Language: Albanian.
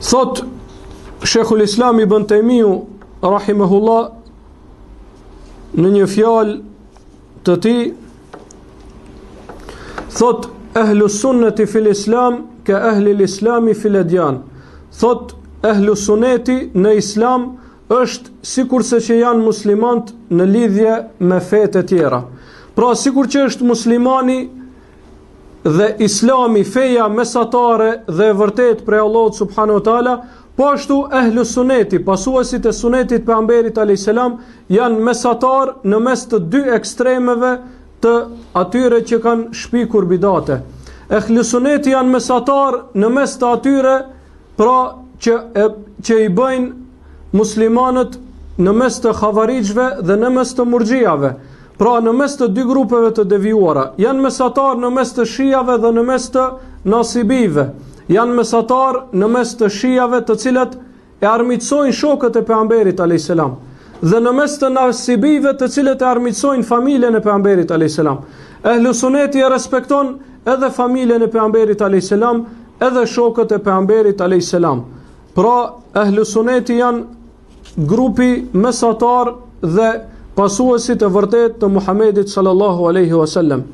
Thot Sheikhul Islam Ibn Taymiu rahimahullah në një fjalë të tij, thot ehlu sunneti fil islam ka ehli l'islami fil edjan. Thot ehlu sunneti në islam është sikurse që janë muslimant në lidhje me fetë tjera. Pra sikur që është muslimani dhe islami feja mesatare dhe e vërtet prej Allahut subhanahu wa taala, po ashtu ehlu sunneti, pasuesit e sunnetit pejgamberit alayhis salam, janë mesatar në mes të dy ekstremeve të atyre që kanë shpikur bidate. Ehlu sunneti janë mesatar në mes të atyre pra që i bëjnë muslimanët në mes të xavarijve dhe në mes të murxhiave. Pra në mes të dy grupeve të devijuara, janë mesatar në mes të shijave dhe në mes të nasibive. Janë mesatar në mes të shijave të cilët e armiqsojnë shokët e pejgamberit alayhis salam, dhe në mes të nasibive të cilët e armiqsojnë familjen e pejgamberit alayhis salam. Ehlu sunneti e respekton edhe familjen e pejgamberit alayhis salam, edhe shokët e pejgamberit alayhis salam. Pra ehlu sunneti janë grupi mesatar dhe pasuesit e vërtet të Muhamedit sallallahu alaihi wasallam.